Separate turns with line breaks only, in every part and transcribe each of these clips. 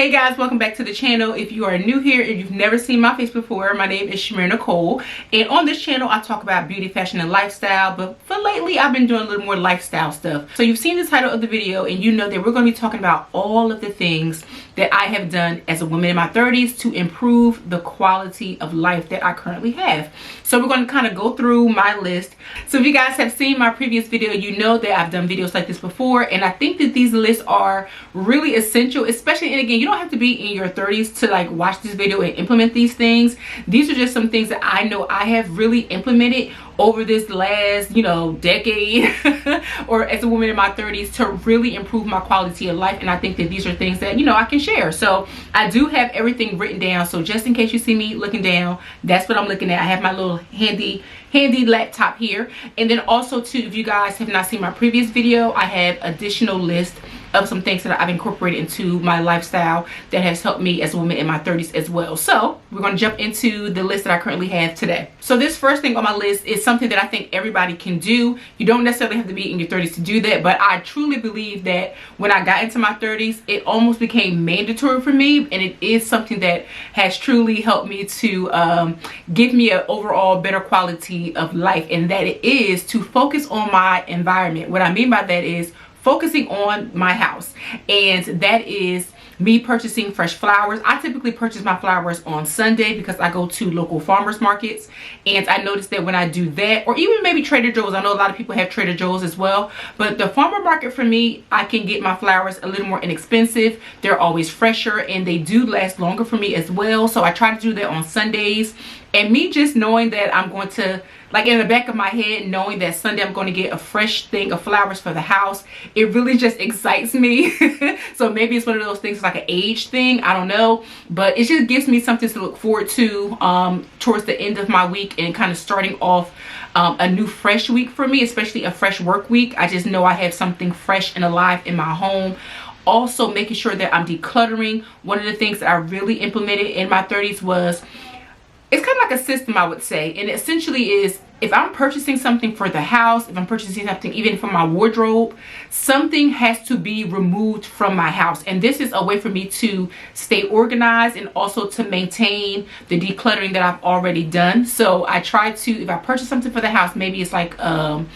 Hey guys, welcome back to the channel. If you are new here, if you've never seen my face before, my name is ChimereNicole, and on this channel I talk about beauty, fashion, and lifestyle, but for lately I've been doing a little more lifestyle stuff. So you've seen the title of the video and you know that we're going to be talking about all of the things that I have done as a woman in my 30s to improve the quality of life that I currently have. So we're going to kind of go through my list. So if you guys have seen my previous video, you know that I've done videos like this before, and I think that these lists are really essential, especially, and again, you don't have to be in your 30s to like watch this video and implement these things. These are just some things that I know I have really implemented over this last, decade or as a woman in my 30s to really improve my quality of life. And I think that these are things that, I can share. So I do have everything written down. So just in case you see me looking down, that's what I'm looking at. I have my little handy laptop here. And then also too, if you guys have not seen my previous video, I have additional list of some things that I've incorporated into my lifestyle that has helped me as a woman in my 30s as well. So we're going to jump into the list that I currently have today. So this first thing on my list is something that I think everybody can do. You don't necessarily have to be in your 30s to do that, but I truly believe that when I got into my 30s, it almost became mandatory for me, and it is something that has truly helped me to give me an overall better quality of life, and that it is to focus on my environment. What I mean by that is focusing on my house, and that is me purchasing fresh flowers. I typically purchase my flowers on Sunday because I go to local farmers markets, and I noticed that when I do that, or even maybe Trader Joe's, I know a lot of people have Trader Joe's as well, but the farmer market for me, I can get my flowers a little more inexpensive. They're always fresher and they do last longer for me as well. So I try to do that on Sundays, and me just knowing that I'm going to, like in the back of my head, knowing that Sunday I'm going to get a fresh thing of flowers for the house, it really just excites me. So maybe it's one of those things like an age thing, I don't know, but it just gives me something to look forward to towards the end of my week and kind of starting off a new fresh week for me, especially a fresh work week. I just know I have something fresh and alive in my home. Also making sure that I'm decluttering. One of the things that I really implemented in my 30s was, it's kind of like a system, I would say, and it essentially is, if I'm purchasing something for the house, if I'm purchasing something even for my wardrobe, something has to be removed from my house. And this is a way for me to stay organized and also to maintain the decluttering that I've already done. So I try to, if I purchase something for the house, maybe it's like a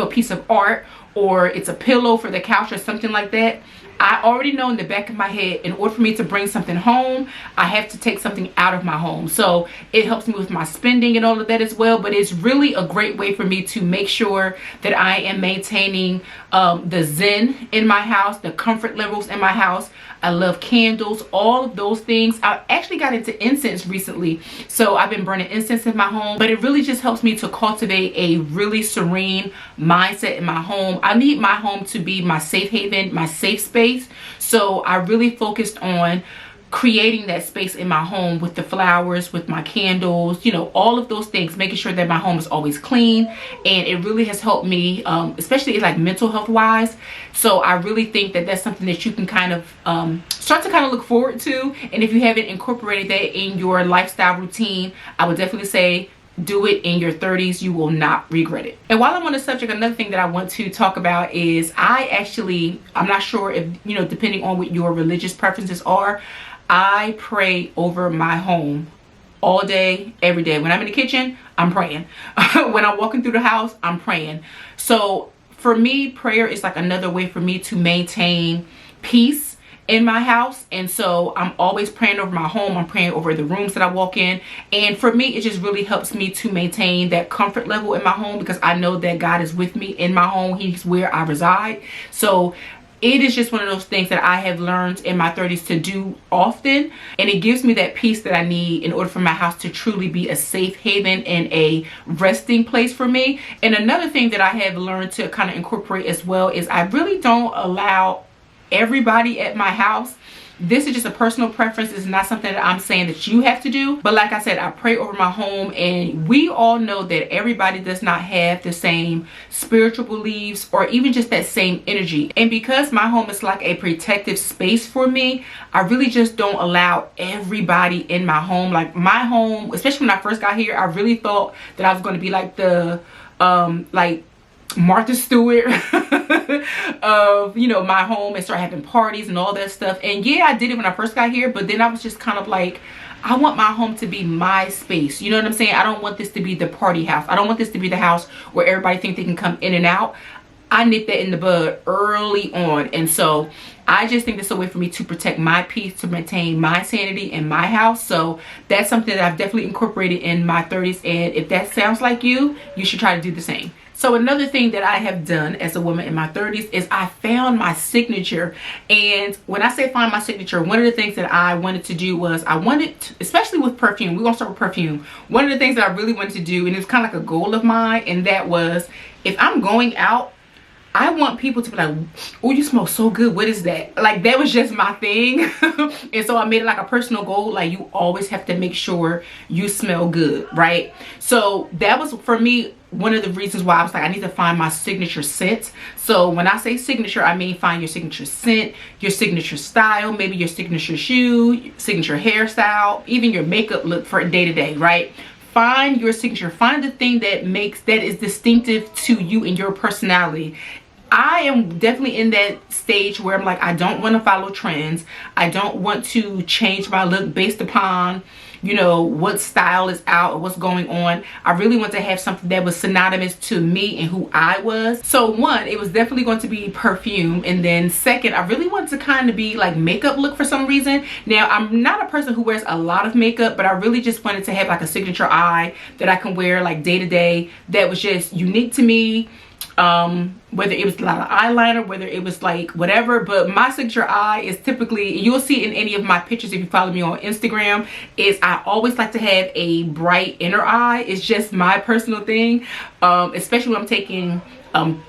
piece of art, or it's a pillow for the couch or something like that, I already know in the back of my head, in order for me to bring something home, I have to take something out of my home. So it helps me with my spending and all of that as well. But it's really a great way for me to make sure that I am maintaining the zen in my house, the comfort levels in my house. I love candles, all of those things. I actually got into incense recently, so I've been burning incense in my home, but it really just helps me to cultivate a really serene mindset in my home. I need my home to be my safe haven, my safe space. So I really focused on creating that space in my home with the flowers, with my candles, all of those things, making sure that my home is always clean. And it really has helped me, especially like mental health wise. So I really think that that's something that you can kind of start to kind of look forward to. And if you haven't incorporated that in your lifestyle routine, I would definitely say do it in your 30s. You will not regret it. And while I'm on the subject, another thing that I want to talk about is I'm not sure if, depending on what your religious preferences are, I pray over my home all day, every day. When I'm in the kitchen, I'm praying. When I'm walking through the house, I'm praying. So for me, prayer is like another way for me to maintain peace in my house. And so I'm always praying over my home. I'm praying over the rooms that I walk in. And for me, it just really helps me to maintain that comfort level in my home, because I know that God is with me in my home. He's where I reside. So it is just one of those things that I have learned in my 30s to do often, and it gives me that peace that I need in order for my house to truly be a safe haven and a resting place for me. And another thing that I have learned to kind of incorporate as well is I really don't allow everybody at my house. This is just a personal preference. It's not something that I'm saying that you have to do. But like I said, I pray over my home, and we all know that everybody does not have the same spiritual beliefs or even just that same energy. And because my home is like a protective space for me, I really just don't allow everybody in my home. Like my home, especially when I first got here, I really thought that I was going to be like the Martha Stewart of, you know, my home, and start having parties and all that stuff. And yeah, I did it when I first got here, but then I was just kind of like, I want my home to be my space. You know what I'm saying? I don't want this to be the party house. I don't want this to be the house where everybody thinks they can come in and out. I nipped that in the bud early on. And so I just think that's a way for me to protect my peace, to maintain my sanity in my house. So that's something that I've definitely incorporated in my 30s. And if that sounds like you, you should try to do the same. So another thing that I have done as a woman in my 30s is I found my signature. And when I say find my signature, one of the things that I wanted to do was I wanted to, especially with perfume, we're gonna start with perfume. One of the things that I really wanted to do, and it's kind of like a goal of mine, and that was, if I'm going out, I want people to be like, oh, you smell so good. What is that? Like, that was just my thing. And so I made it like a personal goal. Like, you always have to make sure you smell good, right? So that was, for me, one of the reasons why I was like, I need to find my signature scent. So when I say signature, I mean find your signature scent, your signature style, maybe your signature shoe, signature hairstyle, even your makeup look for day to day, right? Find your signature. Find the thing that is distinctive to you and your personality. I am definitely in that stage where I'm like, I don't want to follow trends. I don't want to change my look based upon, you know, what style is out or what's going on. I really want to have something that was synonymous to me and who I was. So one, it was definitely going to be perfume. And then second, I really wanted to kind of be like makeup look for some reason. Now, I'm not a person who wears a lot of makeup, but I really just wanted to have like a signature eye that I can wear like day to day that was just unique to me. Whether it was a lot of eyeliner, whether it was like whatever, but my signature eye is typically, you'll see in any of my pictures if you follow me on Instagram, is I always like to have a bright inner eye. It's just my personal thing, especially when I'm taking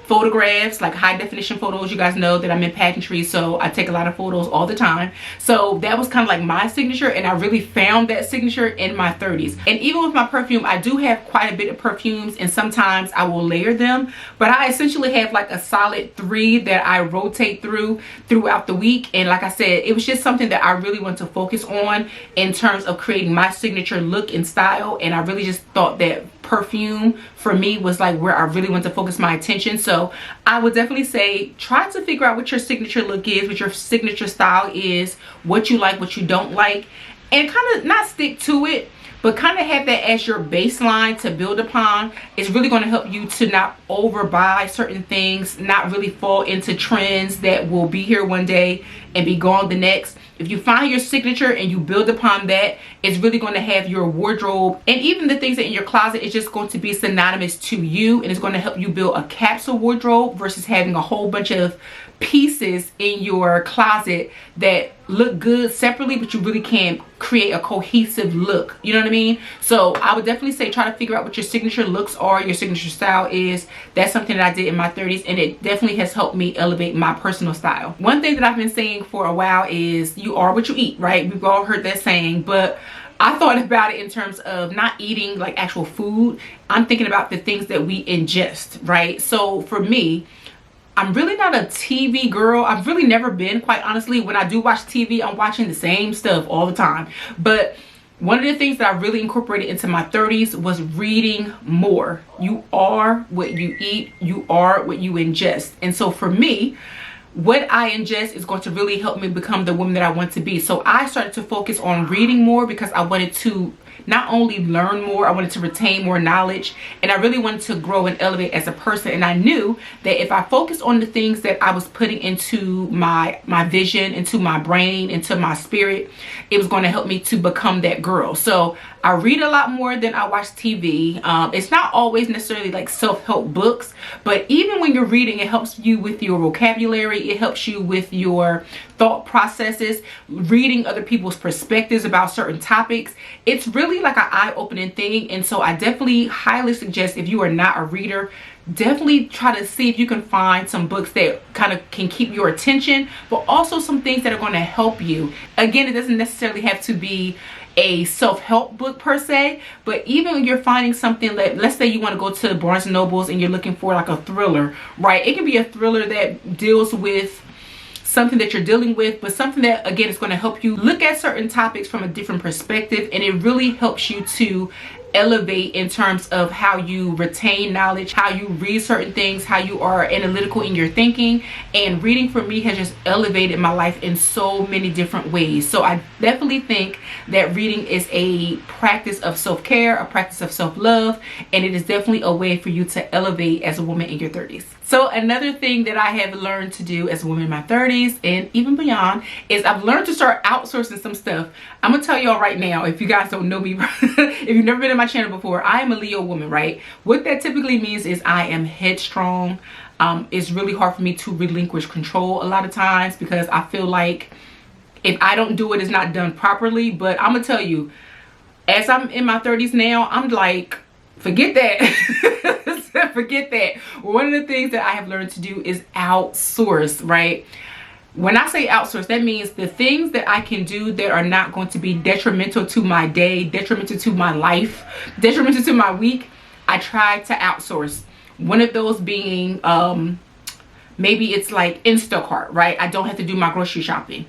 photographs, like high definition photos. You guys know that I'm in pageantry, so I take a lot of photos all the time. So that was kind of like my signature, and I really found that signature in my 30s. And even with my perfume, I do have quite a bit of perfumes, and sometimes I will layer them, but I essentially have like a solid 3 that I rotate throughout the week. And like I said, it was just something that I really want to focus on in terms of creating my signature look and style. And I really just thought that perfume for me was like where I really want to focus my attention. So I would definitely say try to figure out what your signature look is, what your signature style is, what you like, what you don't like, and kind of not stick to it, but kind of have that as your baseline to build upon. It's really going to help you to not overbuy certain things, not really fall into trends that will be here one day and be gone the next. If you find your signature and you build upon that, it's really going to have your wardrobe and even the things that in your closet is just going to be synonymous to you, and it's going to help you build a capsule wardrobe versus having a whole bunch of pieces in your closet that look good separately, but you really can't create a cohesive look. You know what I mean? So I would definitely say try to figure out what your signature looks are, your signature style is. That's something that I did in my 30s, and it definitely has helped me elevate my personal style. One thing that I've been saying for a while is you are what you eat, right? We've all heard that saying, but I thought about it in terms of not eating like actual food. I'm thinking about the things that we ingest, right? So for me, I'm really not a TV girl. I've really never been, quite honestly. When I do watch TV, I'm watching the same stuff all the time. But one of the things that I really incorporated into my 30s was reading more. You are what you eat. You are what you ingest. And so for me, what I ingest is going to really help me become the woman that I want to be. So I started to focus on reading more because I wanted to not only learn more, I wanted to retain more knowledge, and I really wanted to grow and elevate as a person. And I knew that if I focused on the things that I was putting into my vision, into my brain, into my spirit, it was going to help me to become that girl. So I read a lot more than I watch TV. It's not always necessarily like self-help books, but even when you're reading, it helps you with your vocabulary. It helps you with your thought processes, reading other people's perspectives about certain topics. It's really like an eye-opening thing. And so I definitely highly suggest, if you are not a reader, definitely try to see if you can find some books that kind of can keep your attention, but also some things that are going to help you. Again, it doesn't necessarily have to be a self-help book per se, but even when you're finding something that, let's say you want to go to Barnes and Nobles and you're looking for like a thriller, right? It can be a thriller that deals with something that you're dealing with, but something that, again, is going to help you look at certain topics from a different perspective, and it really helps you to elevate in terms of how you retain knowledge, how you read certain things, how you are analytical in your thinking. And reading for me has just elevated my life in so many different ways. So I definitely think that reading is a practice of self-care, a practice of self-love, and it is definitely a way for you to elevate as a woman in your 30s. So another thing that I have learned to do as a woman in my 30s and even beyond is I've learned to start outsourcing some stuff. I'm gonna tell y'all right now, if you guys don't know me, if you've never been in my channel before, I am a Leo woman, right? What that typically means is I am headstrong. It's really hard for me to relinquish control a lot of times because I feel like if I don't do it, it's not done properly. But I'm gonna tell you, as I'm in my 30s now, I'm like, forget that. Forget that. One of the things that I have learned to do is outsource, right? When I say outsource, that means the things that I can do that are not going to be detrimental to my day, detrimental to my life, detrimental to my week, I try to outsource. One of those being, maybe it's like Instacart, right? I don't have to do my grocery shopping.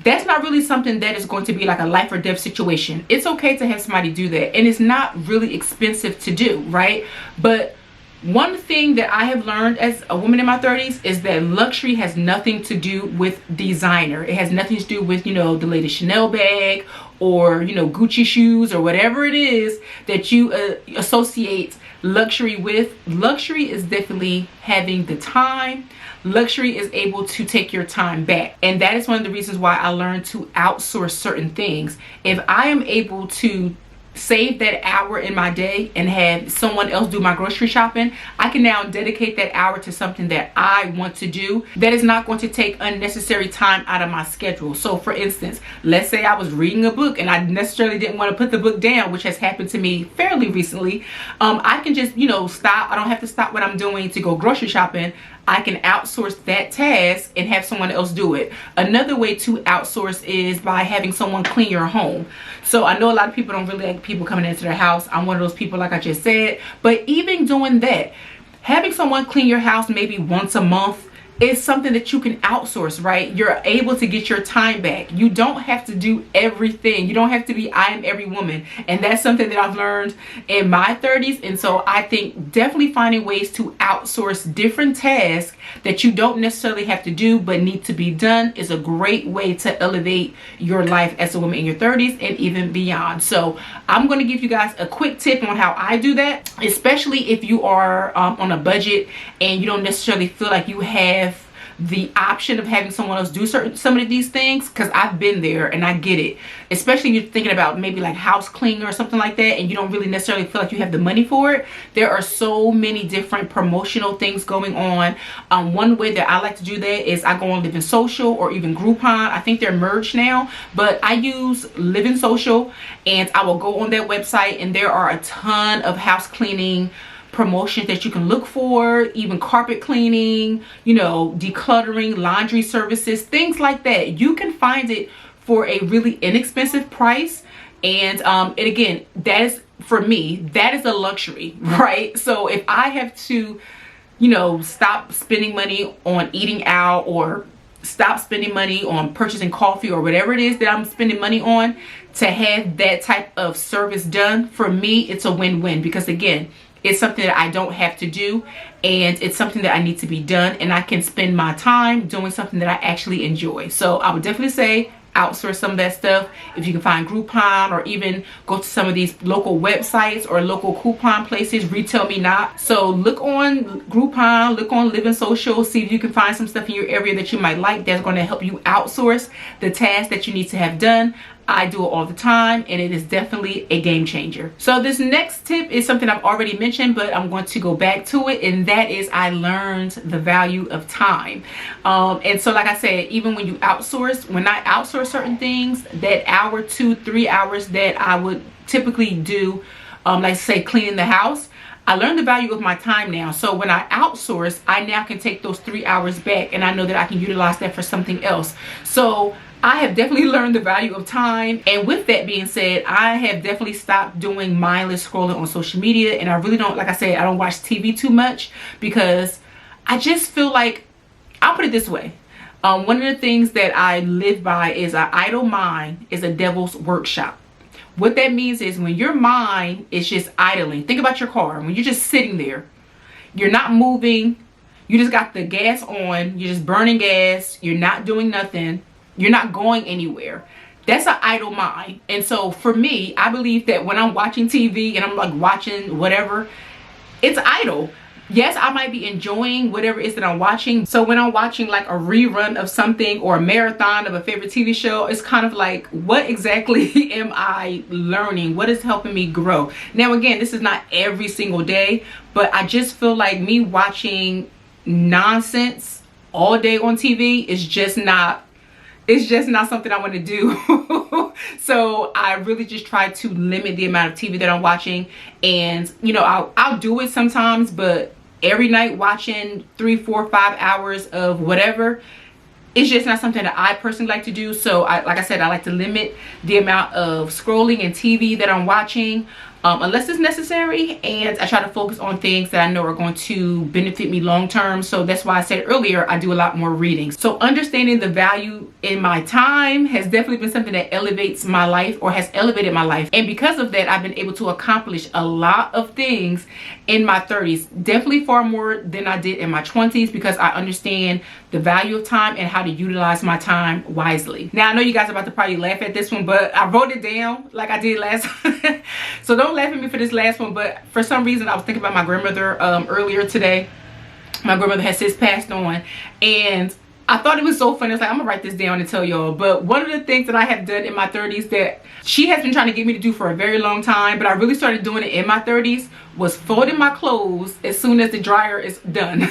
That's not really something that is going to be like a life or death situation. It's okay to have somebody do that, and it's not really expensive to do, right? But one thing that I have learned as a woman in my 30s is that luxury has nothing to do with designer. It has nothing to do with, you know, the latest Chanel bag or, you know, Gucci shoes or whatever it is that you associate luxury with. Luxury is definitely having the time. Luxury is able to take your time back. And that is one of the reasons why I learned to outsource certain things. If I am able to save that hour in my day and have someone else do my grocery shopping, I can now dedicate that hour to something that I want to do that is not going to take unnecessary time out of my schedule. So for instance, let's say I was reading a book and I necessarily didn't want to put the book down, which has happened to me fairly recently. I can just, you know, stop. I don't have to stop what I'm doing to go grocery shopping. I can outsource that task and have someone else do it. Another way to outsource is by having someone clean your home. So I know a lot of people don't really like people coming into their house. I'm one of those people, like I just said. But even doing that, having someone clean your house maybe once a month is something that you can outsource, right? You're able to get your time back. You don't have to do everything. You don't have to be I am every woman. And that's something that I've learned in my 30s. And so I think definitely finding ways to outsource different tasks that you don't necessarily have to do but need to be done is a great way to elevate your life as a woman in your 30s and even beyond. So I'm going to give you guys a quick tip on how I do that, especially if you are on a budget and you don't necessarily feel like you have the option of having someone else do some of these things, because I've been there and I get it. Especially if you're thinking about maybe like house cleaning or something like that and you don't really necessarily feel like you have the money for it. There are so many different promotional things going on. One way that I like to do that is I go on Living Social or even Groupon. I think they're merged now, but I use Living Social and I will go on their website and there are a ton of house cleaning promotions that you can look for, even carpet cleaning, you know, decluttering, laundry services, things like that. You can find it for a really inexpensive price. And again, that is, for me, that is a luxury, right? So if I have to, you know, stop spending money on eating out or stop spending money on purchasing coffee or whatever it is that I'm spending money on to have that type of service done, for me, it's a win-win, because again, it's something that I don't have to do and it's something that I need to be done, and I can spend my time doing something that I actually enjoy. So I would definitely say outsource some of that stuff. If you can find Groupon or even go to some of these local websites or local coupon places, Retail Me Not. So look on Groupon, look on Living Social, see if you can find some stuff in your area that you might like that's going to help you outsource the tasks that you need to have done. I do it all the time and it is definitely a game changer. So this next tip is something I've already mentioned, but I'm going to go back to it, and that is I learned the value of time. And so like I said, even when you outsource, when I outsource certain things, that hour, 2-3 hours that I would typically do, like say cleaning the house, I learned the value of my time now. So when I outsource, I now can take those 3 hours back and I know that I can utilize that for something else. So I have definitely learned the value of time. And with that being said, I have definitely stopped doing mindless scrolling on social media. And I really don't, like I said, I don't watch TV too much because I just feel like, I'll put it this way. One of the things that I live by is an idle mind is a devil's workshop. What that means is when your mind is just idling, think about your car. When you're just sitting there, you're not moving, you just got the gas on, you're just burning gas, you're not doing nothing, you're not going anywhere. That's an idle mind. And so for me, I believe that when I'm watching TV and I'm like watching whatever, it's idle. Yes, I might be enjoying whatever it is that I'm watching. So when I'm watching like a rerun of something or a marathon of a favorite TV show, it's kind of like, what exactly am I learning? What is helping me grow? Now, again, this is not every single day, but I just feel like me watching nonsense all day on TV is just not, it's just not something I want to do. So I really just try to limit the amount of TV that I'm watching. And you know, I'll do it sometimes, but every night watching 3, 4, 5 hours of whatever, it's just not something that I personally like to do. So like I said, I like to limit the amount of scrolling and TV that I'm watching, unless it's necessary, and I try to focus on things that I know are going to benefit me long term. So that's why I said earlier, I do a lot more reading. So understanding the value in my time has definitely been something that elevates my life, or has elevated my life. And because of that, I've been able to accomplish a lot of things in my 30s, definitely far more than I did in my 20s, because I understand the value of time and how to utilize my time wisely. Now, I know you guys are about to probably laugh at this one, but I wrote it down like I did last time. So don't laugh at me for this last one, but for some reason I was thinking about my grandmother earlier today. My grandmother has since passed on, and I thought it was so funny. I was like, I'm gonna write this down and tell y'all. But one of the things that I have done in my 30s that she has been trying to get me to do for a very long time, but I really started doing it in my 30s, was folding my clothes as soon as the dryer is done.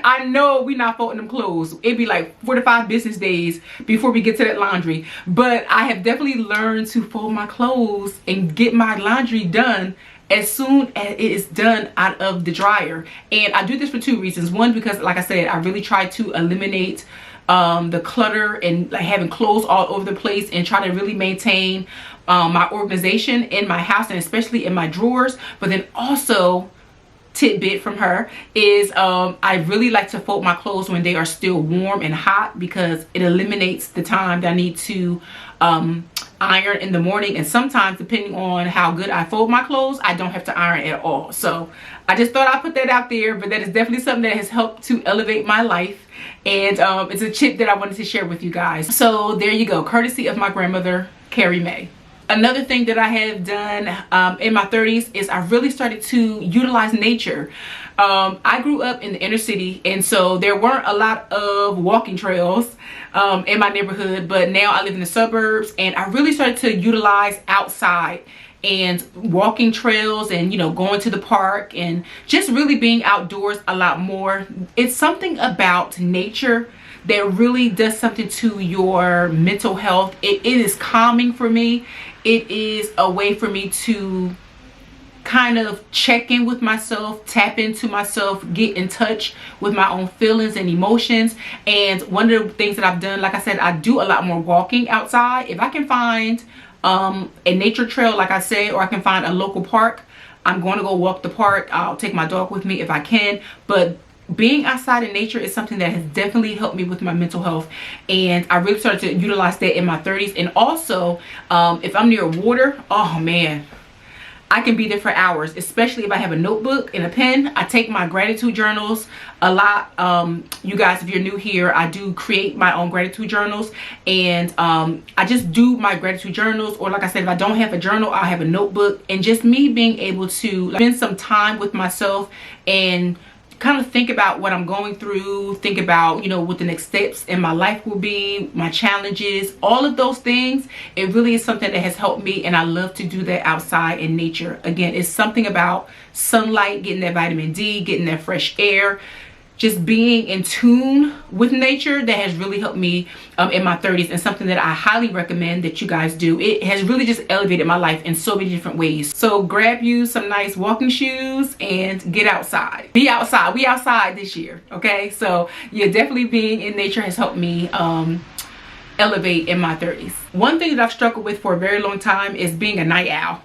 I know we not folding them clothes. It'd be like 4 to 5 business days before we get to that laundry. But I have definitely learned to fold my clothes and get my laundry done as soon as it is done out of the dryer. And I do this for 2 reasons. One, because like I said, I really try to eliminate the clutter and like having clothes all over the place, and try to really maintain my organization in my house, and especially in my drawers. But then also, tidbit from her is I really like to fold my clothes when they are still warm and hot, because it eliminates the time that I need to iron in the morning. And sometimes, depending on how good I fold my clothes, I don't have to iron at all. So I just thought I'd put that out there. But that is definitely something that has helped to elevate my life, and it's a tip that I wanted to share with you guys. So there you go, courtesy of my grandmother, Carrie Mae. Another thing that I have done in my 30s is I really started to utilize nature. I grew up in the inner city, and so there weren't a lot of walking trails in my neighborhood, but now I live in the suburbs, and I really started to utilize outside and walking trails, and you know, going to the park and just really being outdoors a lot more. It's something about nature that really does something to your mental health. It is calming for me. It is a way for me to kind of check in with myself, tap into myself, get in touch with my own feelings and emotions. And one of the things that I've done, like I said, I do a lot more walking outside. If I can find a nature trail, like I said, or I can find a local park, I'm going to go walk the park. I'll take my dog with me if I can. But being outside in nature is something that has definitely helped me with my mental health, and I really started to utilize that in my 30s. And also, if I'm near water, oh man, I can be there for hours, especially if I have a notebook and a pen. I take my gratitude journals a lot. You guys, if you're new here, I do create my own gratitude journals, and I just do my gratitude journals. Or like I said, if I don't have a journal, I'll have a notebook. And just me being able to spend some time with myself and kind of think about what I'm going through, think about, you know, what the next steps in my life will be, my challenges, all of those things. It really is something that has helped me, and I love to do that outside in nature. Again, it's something about sunlight, getting that vitamin D, getting that fresh air, just being in tune with nature, that has really helped me in my 30s, and something that I highly recommend that you guys do. It has really just elevated my life in so many different ways. So grab you some nice walking shoes and get outside. Be outside. We outside this year, okay? So yeah, definitely being in nature has helped me elevate in my 30s. One thing that I've struggled with for a very long time is being a night owl.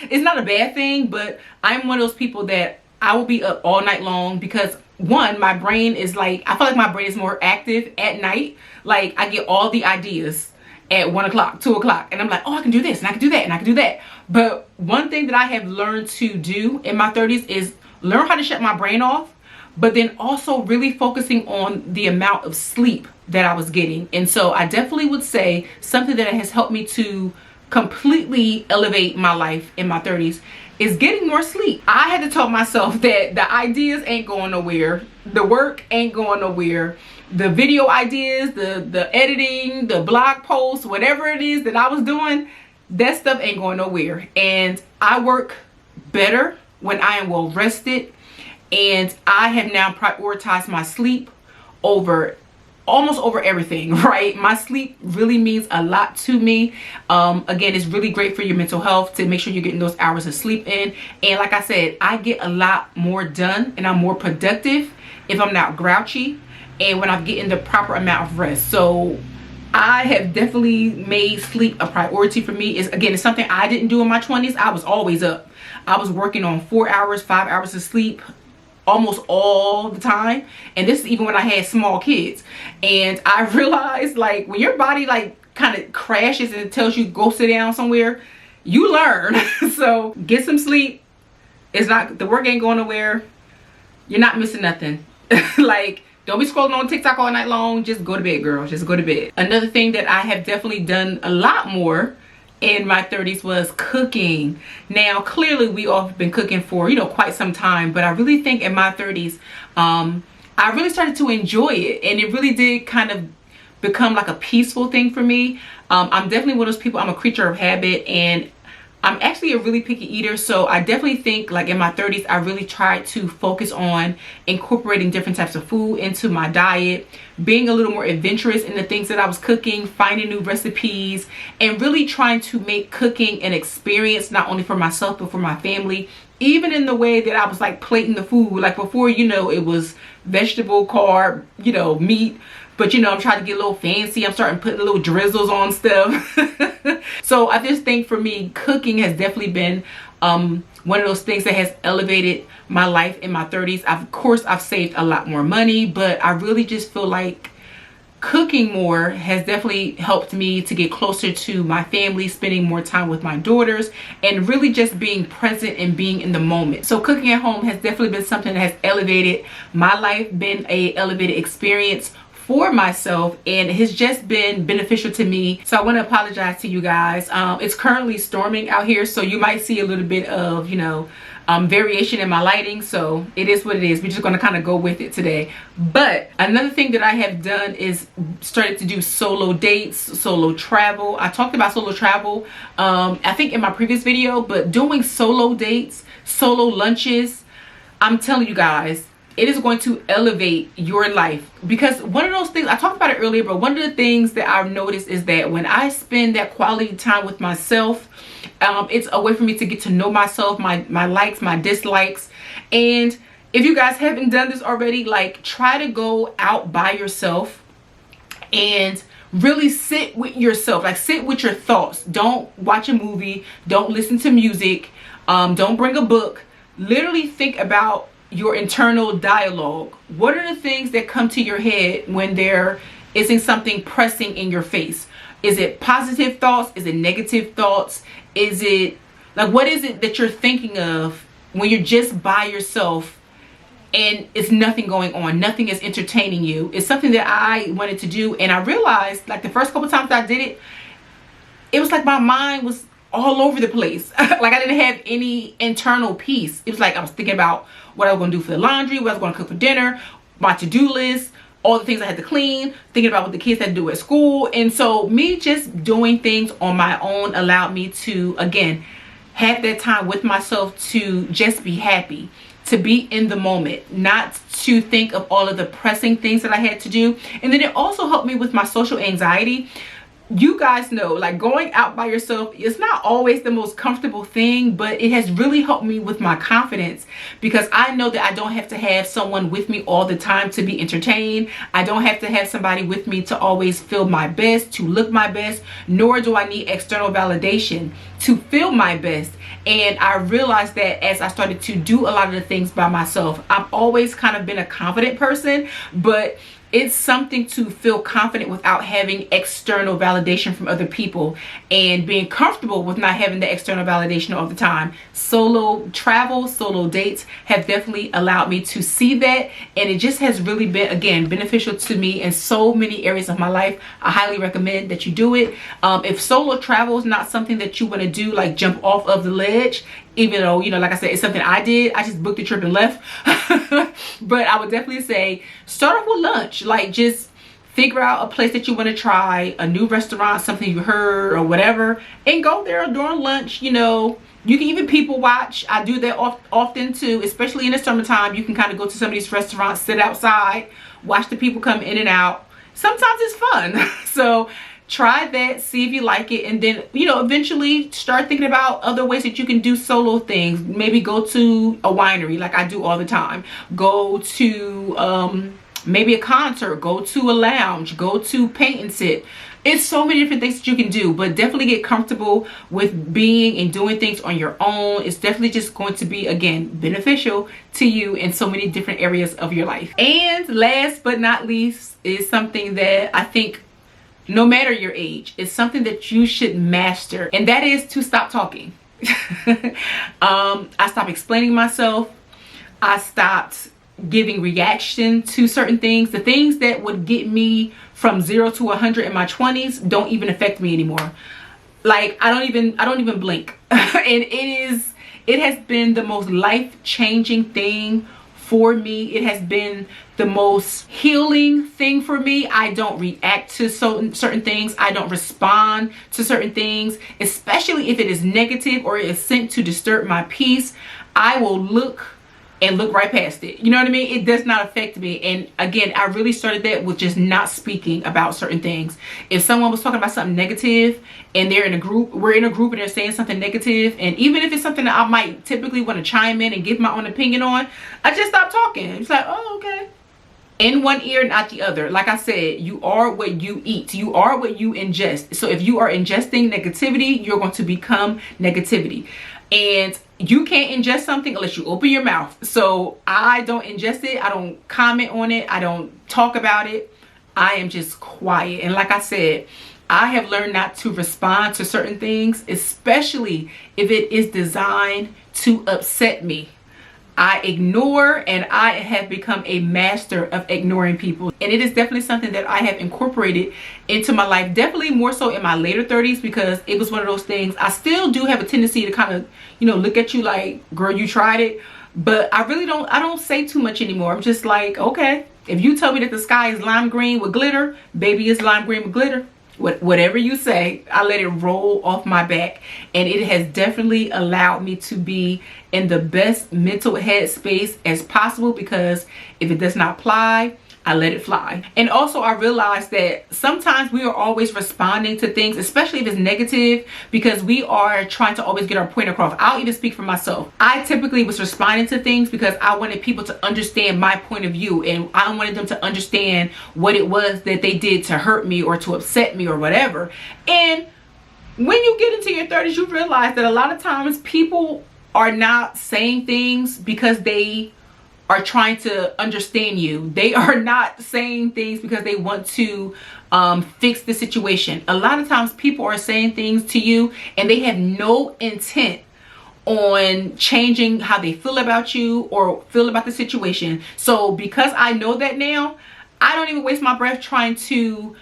It's not a bad thing, but I'm one of those people that I will be up all night long, because one, my brain is like, I feel like my brain is more active at night. Like I get all the ideas, at 1 o'clock, 2 o'clock. And I'm like, oh, I can do this and I can do that and I can do that. But one thing that I have learned to do in my 30s is learn how to shut my brain off, but then also really focusing on the amount of sleep that I was getting. And so I definitely would say something that has helped me to completely elevate my life in my 30s is getting more sleep. I had to tell myself that the ideas ain't going nowhere, the work ain't going nowhere, the video ideas, the editing, the blog posts, whatever it is that I was doing, that stuff ain't going nowhere. And I work better when I am well rested, and I have now prioritized my sleep over almost over everything, right? My sleep really means a lot to me. Again, it's really great for your mental health to make sure you're getting those hours of sleep in. And like I said, I get a lot more done and I'm more productive if I'm not grouchy and when I'm getting the proper amount of rest. So I have definitely made sleep a priority for me. It's something I didn't do in my 20s. I was always up. I was working on 4 hours, 5 hours of sleep almost all the time. And this is even when I had small kids. And I realized, like, when your body like kind of crashes and tells you go sit down somewhere, you learn. So get some sleep. It's not, the work ain't going nowhere. You're not missing nothing. Like, don't be scrolling on TikTok all night long. Just go to bed, girl. Just go to bed. Another thing that I have definitely done a lot more in my 30s was cooking. Now, clearly we all have been cooking for, you know, quite some time, but I really think in my 30s, I really started to enjoy it, and it really did kind of become like a peaceful thing for me. I'm definitely one of those people, I'm a creature of habit, and I'm actually a really picky eater. So I definitely think like in my 30s, I really tried to focus on incorporating different types of food into my diet, being a little more adventurous in the things that I was cooking, finding new recipes, and really trying to make cooking an experience, not only for myself, but for my family. Even in the way that I was like plating the food, like before, you know, it was vegetable, carb, you know, meat. But, you know, I'm trying to get a little fancy. I'm starting putting little drizzles on stuff. So I just think for me, cooking has definitely been one of those things that has elevated my life in my 30s. Of course, I've saved a lot more money, but I really just feel like cooking more has definitely helped me to get closer to my family, spending more time with my daughters, and really just being present and being in the moment. So cooking at home has definitely been something that has elevated my life, been a elevated experience for myself, and it has just been beneficial to me. So I want to apologize to you guys. It's currently storming out here, so you might see a little bit of, you know, variation in my lighting. So it is what it is. We're just going to kind of go with it today. But another thing that I have done is started to do solo dates, solo travel. I talked about solo travel I think in my previous video, but doing solo dates, solo lunches, I'm telling you guys, it is going to elevate your life. Because one of those things, I talked about it earlier, but one of the things that I've noticed is that when I spend that quality time with myself, it's a way for me to get to know myself, my likes, my dislikes. And if you guys haven't done this already, like, try to go out by yourself and really sit with yourself, like sit with your thoughts. Don't watch a movie, don't listen to music, don't bring a book. Literally think about your internal dialogue. What are the things that come to your head when there isn't something pressing in your face? Is it positive thoughts? Is it negative thoughts? Is it like, what is it that you're thinking of when you're just by yourself and it's nothing going on, nothing is entertaining you? It's something that I wanted to do, and I realized like the first couple times I did it, it was like my mind was all over the place. Like I didn't have any internal peace. It was like I was thinking about what I was going to do for the laundry, what I was going to cook for dinner, my to-do list, all the things I had to clean, thinking about what the kids had to do at school. And so me just doing things on my own allowed me to, again, have that time with myself to just be happy, to be in the moment, not to think of all of the pressing things that I had to do. And then it also helped me with my social anxiety. You guys know, like, going out by yourself is not always the most comfortable thing, but it has really helped me with my confidence, because I know that I don't have to have someone with me all the time to be entertained. I don't have to have somebody with me to always feel my best, to look my best, nor do I need external validation to feel my best. And I realized that as I started to do a lot of the things by myself, I've always kind of been a confident person, but it's something to feel confident without having external validation from other people, and being comfortable with not having the external validation all the time. Solo travel, solo dates have definitely allowed me to see that, and it just has really been, again, beneficial to me in so many areas of my life. I highly recommend that you do it. If solo travel is not something that you want to do, like jump off of the ledge, even though, you know, like I said, it's something I did. I just booked the trip and left. But I would definitely say start off with lunch. Like, just figure out a place that you want to try, a new restaurant, something you heard or whatever, and go there during lunch. You know, you can even people watch. I do that often too, especially in the summertime. You can kind of go to some of these restaurants, sit outside, watch the people come in and out. Sometimes it's fun. So try that, see if you like it, and then, you know, eventually start thinking about other ways that you can do solo things. Maybe go to a winery like I do all the time. Go to maybe a concert, go to a lounge, go to paint and sit. It's so many different things that you can do, but definitely get comfortable with being and doing things on your own. It's definitely just going to be, again, beneficial to you in so many different areas of your life. And last but not least is something that I think, no matter your age, it's something that you should master, and that is to stop talking. I stopped explaining myself. I stopped giving reaction to certain things. The things that would get me from 0 to 100 in my 20s don't even affect me anymore. Like, I don't even blink. And it has been the most life-changing thing for me. It has been the most healing thing for me. I don't react to certain things. I don't respond to certain things, especially if it is negative or it is sent to disturb my peace. I will look right past it. You know what I mean? It does not affect me. And again, I really started that with just not speaking about certain things. If someone was talking about something negative and they're in a group, we're in a group and they're saying something negative, and even if it's something that I might typically want to chime in and give my own opinion on, I just stop talking. It's like, oh, okay. In one ear and out the other. Like I said, you are what you eat. You are what you ingest. So if you are ingesting negativity, you're going to become negativity. And you can't ingest something unless you open your mouth. So I don't ingest it. I don't comment on it. I don't talk about it. I am just quiet. And like I said, I have learned not to respond to certain things, especially if it is designed to upset me. I ignore, and I have become a master of ignoring people. And it is definitely something that I have incorporated into my life, definitely more so in my later 30s, because it was one of those things. I still do have a tendency to kind of, you know, look at you like, girl, you tried it. But I don't say too much anymore. I'm just like, okay, if you tell me that the sky is lime green with glitter, baby, it's lime green with glitter. Whatever you say, I let it roll off my back. And it has definitely allowed me to be in the best mental headspace as possible, because if it does not apply, I let it fly. And also I realized that sometimes we are always responding to things, especially if it's negative, because we are trying to always get our point across. I'll even speak for myself. I typically was responding to things because I wanted people to understand my point of view, and I wanted them to understand what it was that they did to hurt me or to upset me or whatever. And when you get into your 30s, you realize that a lot of times people are not saying things because they are trying to understand you. They are not saying things because they want to fix the situation. A lot of times people are saying things to you and they have no intent on changing how they feel about you or feel about the situation. So because I know that now, I don't even waste my breath trying to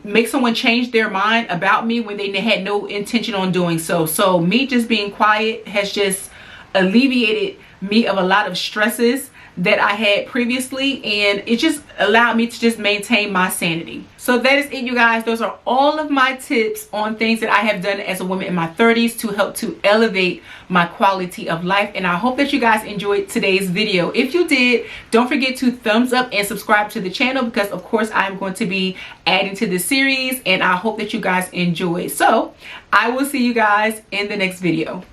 make someone change their mind about me when they had no intention on doing so. So me just being quiet has just alleviated me of a lot of stresses that I had previously, and it just allowed me to just maintain my sanity. So that is it, you guys. Those are all of my tips on things that I have done as a woman in my 30s to help to elevate my quality of life. And I hope that you guys enjoyed today's video. If you did, don't forget to thumbs up and subscribe to the channel, because of course I'm going to be adding to this series, and I hope that you guys enjoy. So I will see you guys in the next video.